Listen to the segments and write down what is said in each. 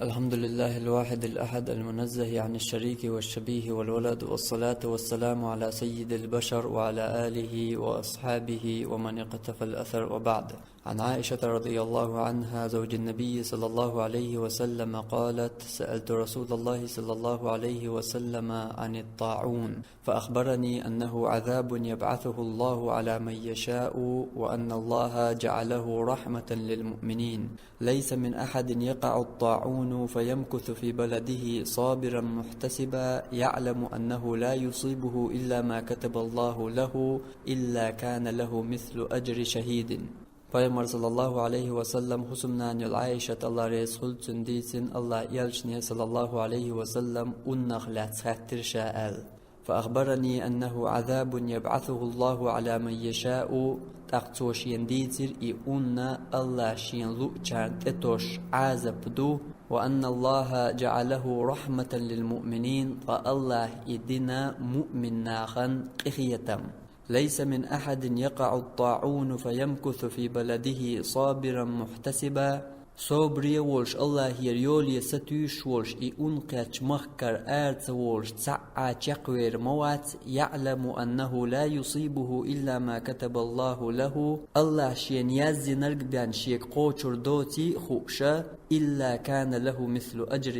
الحمد لله الواحد الأحد المنزه عن الشريك والشبيه والولد، والصلاة والسلام على سيد البشر وعلى آله وأصحابه ومن اقتفى الأثر، وبعد. عن عائشة رضي الله عنها زوج النبي صلى الله عليه وسلم قالت: سألت رسول الله صلى الله عليه وسلم عن الطاعون فأخبرني أنه عذاب يبعثه الله على من يشاء، وأن الله جعله رحمة للمؤمنين. ليس من أحد يقع الطاعون فيمكث في بلده صابرا محتسبا يعلم أنه لا يصيبه إلا ما كتب الله له إلا كان له مثل أجر شهيد. Payg'ambar sallallohu alayhi va sallam husumnan yol Aisha Allah resul tunditsin Allah yalshni sallallahu alayhi wa sallam unnakh la tsakhtir sha'al فأخبرني أنه عذاب يبعثه الله على من يشاء تقتوش ينديتر إيونا الله شين لؤجان تتوش عذاب دو، وأن الله جعله رحمة للمؤمنين فالله إدنا مؤمن ناخن قخيتم. ليس من أحد يقع الطاعون فيمكث في بلده صابرا محتسبا صبري ولش الله يريولي ستيش ولش إنقاش مخكر آرت ولش تسعى تقوير موات يعلم أنه لا يصيبه إلا ما كتب الله له الله شين يازي نرق بان شيك قوشر دوتي خوشا إلا كان له مثل أجر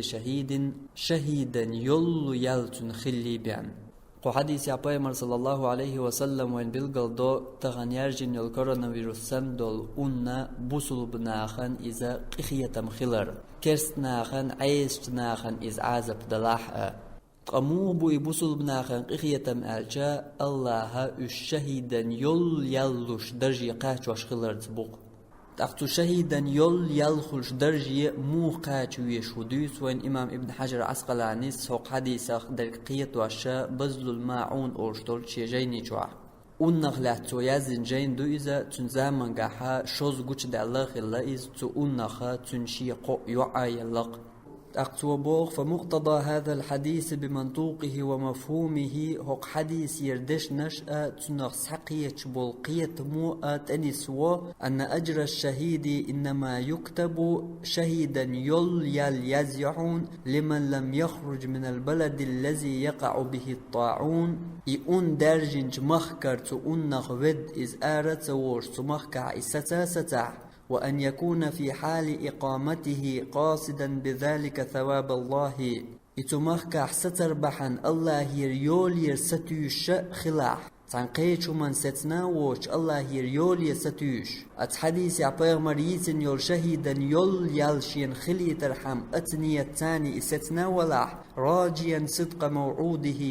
شهيدا يلو يلتن خلي بان. قو حديث يا Payg'ambar sallallahu alayhi wa sallam وين بلغل دو تغنيارجن يل كورونا سم دول أننا بوصل بناخن إذا قخيتم خلر كرست ناخن عيشت ناخن إذ عازب دلاح قمو بو بوصل بناخن قخيتم ألجا الله الشهيدا يل يلوش درجي قاچوش خلر تبوق تأخذ شهيدا يل يلخلش درجي مو قاچوي شوديس. وين إمام ابن حجر عسقلاني سوق حديث درقية واشا بذل الماعون أورشتول شيجيني جوا ونخلات تو يازن جين دو إذا تنزامن قاحا شوز قوش دا الله خلا إذ تو ونخا تنشي قو يعاي اللق أقتو بوغ. فمقتضى هذا الحديث بمنطوقه ومفهومه هق حديث يردش نشأة تنخ سقية بولقية موءة أنسوا أن أجر الشهيد إنما يكتب شهيدا يل يزيعون لمن لم يخرج من البلد الذي يقع به الطاعون إون درجنج مخكر تؤنخ ود إز آرت ورش تمخكع إستا وأن يكون في حال إقامته قاصدا بذلك ثواب الله إتمخكع ستربحا الله يريول يرستيش خلاح تنقيش من ستنا وش الله يريول يرستيش أتحديث يا Payg'ambar يسن يول شهيدا يول يالشين خلي ترحم أتنية تاني إستنا ولاح راجيا صدق موعوده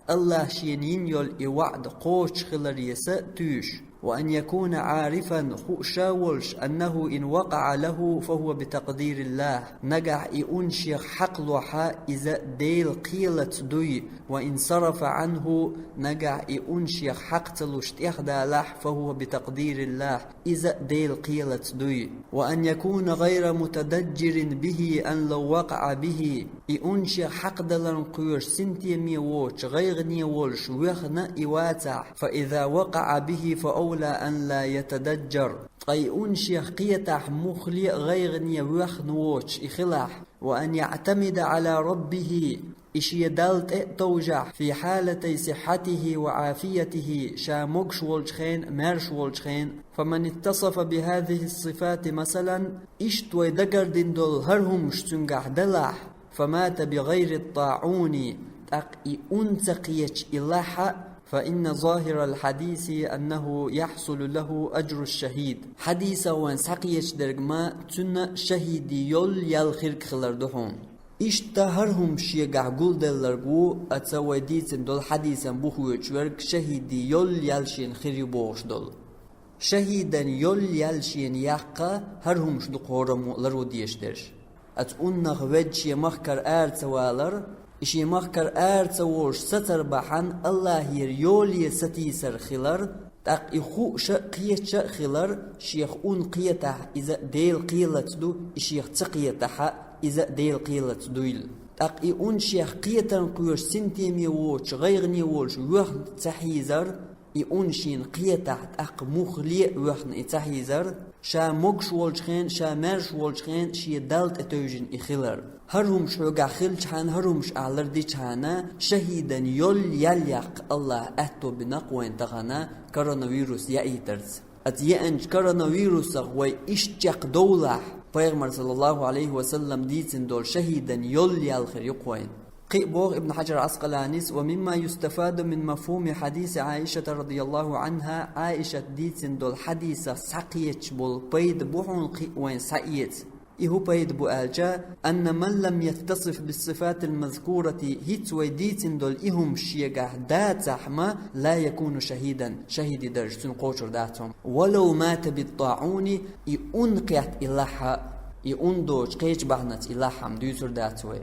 الله شين يول إوعد قوش خلر يستيش. وأن يكون عارفا خؤشاولش أنه إن وقع له فهو بتقدير الله نجع إنشيخ حق لوحا إذا ديل قيلة دوي، وإن صرف عنه نجع إنشيخ حق تلوشت إحدى لح فهو بتقدير الله إذا ديل قيلة دوي. وأن يكون غير متدجر به أن لو وقع به إنشيخ حق دلن قيوش سنتيمي ووش غيغني وولش ويخنا إواتع، فإذا وقع به فأولى أن لا يتدجر أي أنشيخ قيتح مخلي غيغني ويخنوش إخلاح. وأن يعتمد على ربه إشي دالت توجع في حالتي صحته وعافيته شاموكش والجخين مارش والجخين. فمن اتصف بهذه الصفات مثلا إشتوي دقردن دول هرهم شتنقح دلاح فمات بغير الطاعون أقي أنتقيش إلاحا فإن ظاهر الحديث أنه يحصل له أجر الشهيد. حديثا وان سقيش درقما تن شهيدي يل خيرك خلردهون اشتهرهم شيقع قول دلرقو أتسوى ديتن دول حديثا بوخوش ورق شهيدي يلشين خيري بوش دول شهيدا يلشين يحقا هرهم شدو قورمو لرو ديشترش أتقنخ وجه مخكر آرتوالر إشي مخكر آرتوش ستربحان الله يريولي ستيسر خلر تاق إخو قيت خلر شيخ قيته إذا ديل قيلة دو إشيخ تقيته إذا ديل قيلة دويل تاق شيخ قيتا قيوش سنتيمي ووش غيغني ووش ويخ تحيزر يونشين قيتحت أق مخلي وحن إتحيزر شا مقش والجخين شا مرش والجخين شي دالت اتوجين إخلر هرهم شوغا خلچان هرهم شعلر دي چانا شهيدا يليق الله أتو بنقوين تغانا كورونافيروس يأيترز أتيأنج كورونافيروس غوي إشتيق دولح پیغمبر صلى الله عليه وسلم ديتن دول شهيدا يليالخر يقوين قيبوغ ابن حجر عسقلانيس ومما يستفاد من مفهوم حديث عائشة رضي الله عنها عائشة ديتن دول حديثة سقيتش بول بيد بوحون قيوين سقيت إهو بيد بؤالجا أن من لم يتصف بالصفات المذكورة هيتوي ديتن دول إهم شيقه دات زحمة لا يكون شهيدا شهيد درج تنقوشر داتهم ولو مات بالطاعون ينقيت إلاحا يندوج قيج بحنت إلاحا مديسر داتوي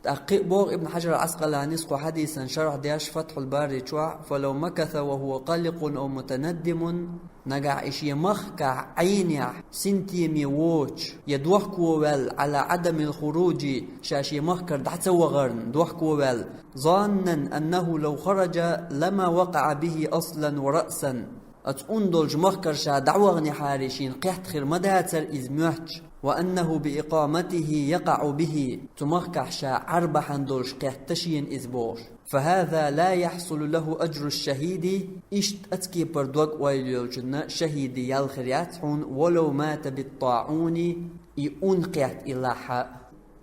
تحقيق بوغ ابن حجر العسقلاني سقو حديثا شرح دياش فتح الباري شوع فلو مكث وهو قلق أو متندم نقع إشي مخكع عينيع سنتيمي ووش يدوحكو ويل على عدم الخروج شاشي مخكر دحتسوى غرن دوحكو ويل ظانا أنه لو خرج لما وقع به أصلا ورأسا أتأندلج مخكر شا دعوغني حارشين قيحت خير مداتر إذ مهج وأنه بإقامته يقع به تمخكح شا عربحا دولش قيحتشين إذ بوش فهذا لا يحصل له أجر الشهيد إشت أتكي بردوك ويليوجنا شهيد يالخرياتحون ولو مات بالطاعون ينقيت إلاحا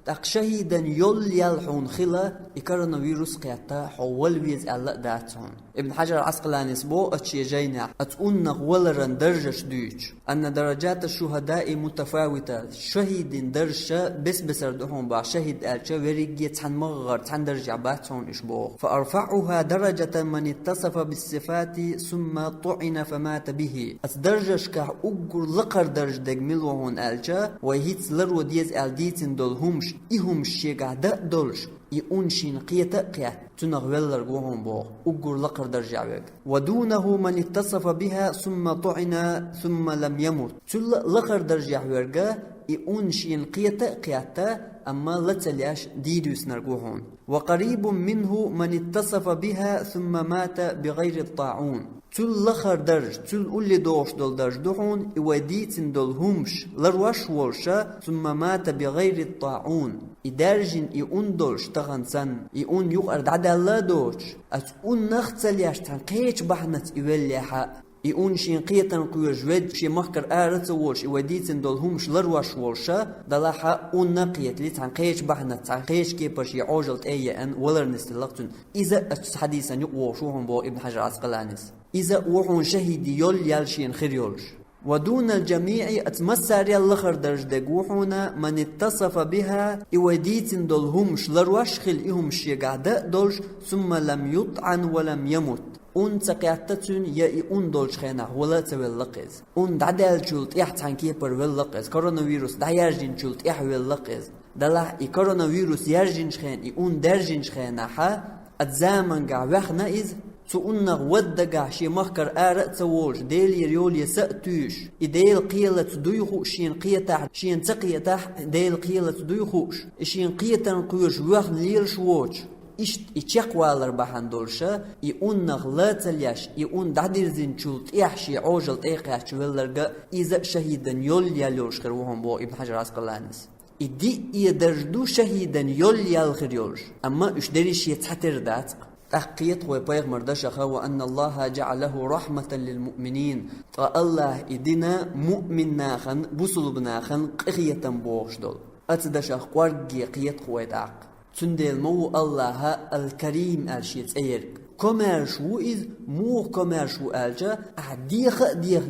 تق شهيدا يلحون خلا كورونافيروس قياتا حول ويز ألا داتون ابن حجر العسقلاني سبو أتشي جينا أتقنق ولرن درجة دوج أن درجات الشهداء متفاوتة شهيد درجة بس ردهم با شهيد ألشا وريقية تحن مغر تحن درجة باتون إشبو فأرفعها درجة من اتصف بالصفات ثم طعن فمات به أتدرجش كه أقر لقر درج دقملوهن ألشا ويهيت لرو ديز ألديتن دولهمش إهم شيقا دولش يونشين قيتا قيات تنغولر قوهم بو أقر لقر درجع بك ودونه من اتصف بها ثم طعن ثم لم يمت تل لقر درجع ورقا يونشين قيتا قياتا أما لتلياش ديدوس نرقوهون وقريب منه من اتصف بها ثم مات بغير الطاعون تل لخر درج تل أولي دوش دول درج دوحون إوديتن دول همش لروش ولشا ثم مات بغير الطاعون إدارجن إندولش تغنسن إون يقرد عدالا دوش أتون نختلياش تنقيش بحنت إوليحا إون شين قيتن قوير جويد شي مخكر آرت وولش إوديتن دول همش لروش ولشا دلاحا أون نقيت لي تنقيش بحنت تنقيش كيباش يعوجلت أن ولر نستلقتن إذا حديثا يقوشوهم بو ابن حجر عسقلانيس إذا وحون شهيد يالشين خير يولش ودون الجميع أتمسار ياللخر درج دقوحونا من اتصف بها إوديتن دولهمش لروش خلقهم شيقعداء دولش ثم لم يطعن ولم يمت أون تقيعتتون يأي أون دولش خينا ولا تولقز أون دعدال جلت إحتان كيبر ولقز كورونافيروس دعيارجين جلت إح ولقز دلح كورونافيروس يارجين خين أون درجين خينا حا أتزامن قع وخنا إذ تؤنغ ودقع شي مخكر آرأ تولش ديل يريول يسأتوش إديل قيلة دويخو شين قيتاح شين تقيتاح ديل قيلة دويخوش شين قيتان قيوش وخن ليلش ووش إشت إتشاقوالر بحان دولشا إؤنغ لا تلياش إؤن دعدير زنشولت إحشي عوجلت إيقاش ولرقا إذا شهيدا يليالوش خروهم بو ابن حجر عسقلانيس إدي إيدرجدو شهيدا يليالخريولش أما إشدريش يتحتر دات تحقيق وبيغمر دشخا وأن الله جعله رحمة للمؤمنين فالله إدنا مؤمن ناخن بسلب ناخن قخية بوغش دول أتدشخ قوارجي قيت خويتاق تندل مو الله الكريم الشيت أيرك كمارشو إذ مو كمارشو ألجا أحديخ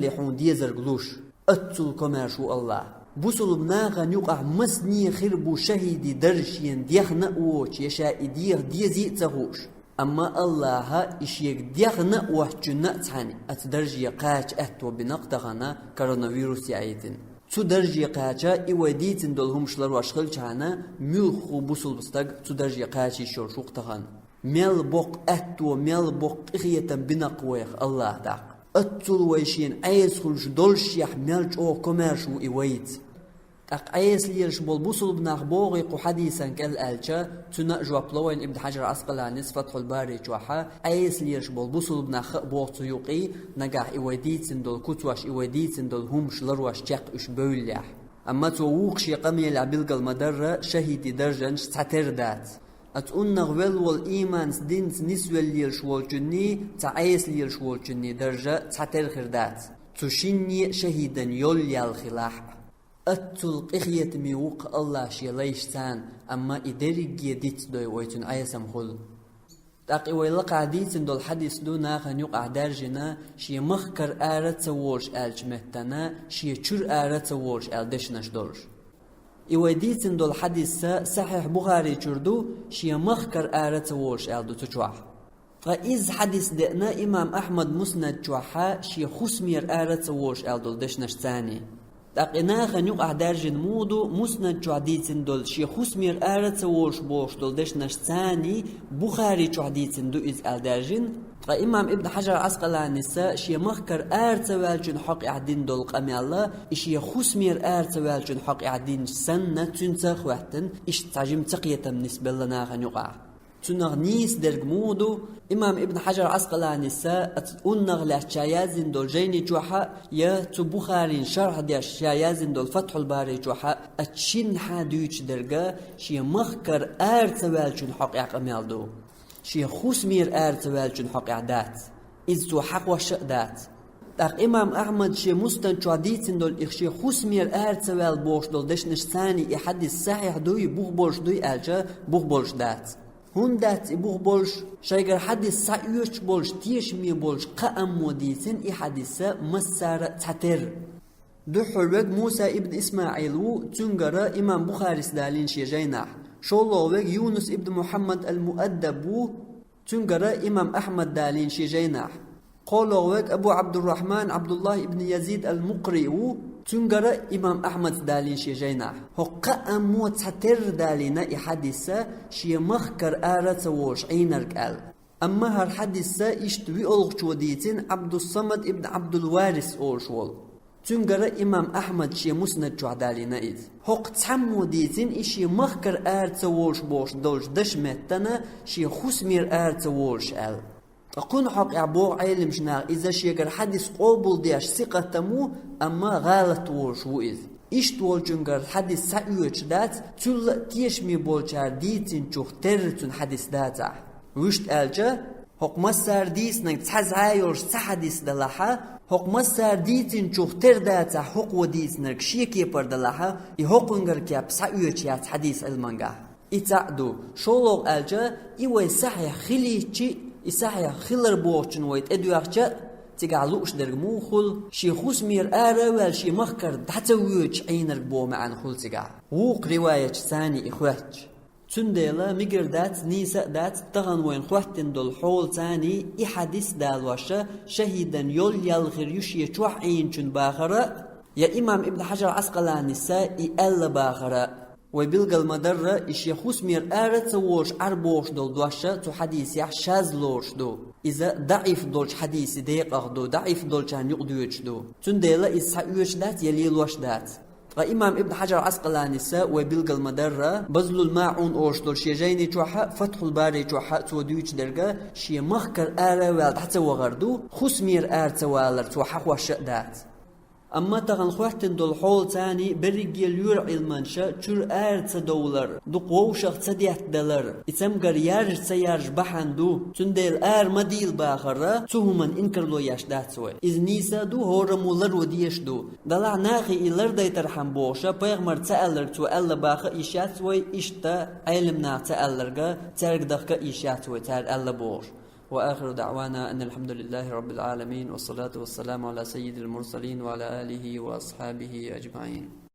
لحون ديزر قلوش أتل كمارشو الله بسلب ناخن يقع مسني خربو شهيدي درشين ديخ نقوش يشاء ديزي تغوش أما الله إشيك ديخنا وحجنا تحاني أتدرجي قاش أهتو بنقطغنا كورونافيروس يعيدن تدرجي قاچا إوديتن دولهمش لرواشخل چانا ملخو بوصل بستاق تدرجي قاچي شورشوق تغان ميل بوق أهتو ميل بوق إخية بنقويخ الله داق أتول ويشين عيز خلش دولشيح ميلج أو كوميرشو إويت أقيس ليرش بالبوصل بناخ بوغي قو حديثا كالألشا تنا جواب لوين ابن حجر عسقلاني فتح الباري جوحا أيس ليرش بالبوصل بناخ بوغ تيوقي نجاح إوديتن دول كتواش إوديتن دول همش لرواش جاق إش بوليح أما تووقش يقمي لعبلق المدرة شهيدي درجنش تعتر دات أتقولنا غوال والإيمان دينت نسوى ليرش والجني تعيس ليرش والجني درجة تعتر خردات تشيني شهيدا يولي الخلاح أتلق إخية ميوق الله شي ليشتان أما إدريق يديت دوي ويتون آيسم خل تاقي ويلق عديتن دول حديث دو ناخن يقع دارجنا شي مخكر آرت سوورش آلج مهتنا شي چور آرت سوورش آل دشنش دورش إوديتن دول حديث صحيح بخاري چردو شي مخكر آرت سوورش آل دو تجوح فإذ حديث دقنا إمام أحمد مسند جوحا شي خسمير آرت سوورش آل دول دشنش ثاني تاقنا خنيق أحدارجن مودو مسند جواديتن دول شي خسمير آرت سوورش بوش دول دشنش ثاني بخاري جواديتن دو إز أحدارجن فإمام ابن حجر عسقلاني شي مخكر آرت والجن حق عدين دول قمي الله شي خسمير آرت والجن حق عدين سنة تنسخ وقتن إش تعجم تقية بالنسبة لنا خنيقع تنغ نيس درج مودو إمام ابن حجر عسقلاني أنغ لشايازن دول جيني جوحا يا تبخارين شرح دي شايازن دول فتح الباري جوحا أتشين حادوش درجة شي مخكر آرت والجن حق عقميال دو شي خسمير آرت والجن حق عدات إذ تو حق وشأدات تاق إمام أحمد شي مستن شاديتن دول إخشي خسمير آرت وال بوش دول دشنش ثاني إحدث صحيح دوي بوغ بولش دوي ألجا بوغ بولش دات هندات بوغ بولش شايگر حديث سايوش بولش تيش مي بولش قام موديتن إحدث مسار تعتر دو حلوك موسى ابن إسماعيل و تنجر إمام بخاري سدالين شي جيناح شولوك يونس ابن محمد المؤدب و تنجر إمام أحمد دالين شي جيناح قولوك أبو عبد الرحمن عبد الله ابن يزيد المقري و تنجر إمام أحمد دالين شي جيناح هو قام تعتر دالين إحدث شي مخكر آرت ووش عينرك آل أما هر حدث إشتوي ألغ شوديتين عبد الصمد ابن عبد الوارث أوشول تنجر إمام أحمد شي مسند جعدالين إذ هق تحمو ديتين إشي مخكر آرت ووش بوش دولش دشمتنا شي خسمير آرت ووش آل أكون حق عبو علم شناغ إذا شيء حدث قبول دياش ثقة تمو أما غلط وش وإذ إيش تقول جنجر حدث سأيوش دات تل تيش مي بولشار ديتين شوخ ترتون حدث داتا وشت ألجا حق مسار ديس نك تحز عايوش سحدث دلها حق مسار ديتين شوخ تر داتا حق وديس نك شيكي پر دلها يحق نجر كياب سأيوش يات حدث المانجا إتعدو شولوغ ألجا إيوه صحيح خليتشي إسحيا خلر بوچن ويت إدوارجا تجعلوش درجمو خل شي خسمير آرا شي مخكر دحتويج عينر بو معن خل تجع وق رواية ثاني إخواتش تندلا مقردات نيسا دات تغن وين خواتن دول حول ثاني إحاديث دالواشا شهيدا يول يالغير يشي يتوح عينشن باخرة يا إمام ابن حجر عسقلاني سائي ألا باخرة ويبلغ المدرة إشي خسمير آرت ووش عربوش دول دواشا تو حديث يح شاز لوش دو إذا ضعيف دولش حديث ديق دو ضعيف دولشان يقدوش دو تنديلا إسحاوش دات يليل وش دات فإمام ابن حجر عسقلاني سا ويبلغ المدرة بذل الماعون أوش دول شيجيني جوحا فتح الباري جوحا تو دويش درجة شي مخكر آرا والد حتى وغردو خسمير آرت والر تو حقوش دات أما تغن خواتن دول حول تاني بريجيل يور علمانشا چور آرت دولار دو قوشق تديات دلار اتمگر يارج سيارج بحان دو تنديل آر مديل باخرة تهمن انكرلو ياش داتسوي إذ نيسا دو هورمو لر وديش دو دلع ناخي إلر داي ترحم بوشا بيغمر تألر تو ألا باخا إشاتسوي إشتا علمنا تألرغا تارك دخكا إشاتسوي تار ألا بوش وآخر دعوانا أن الحمد لله رب العالمين والصلاة والسلام على سيد المرسلين وعلى آله وأصحابه أجمعين.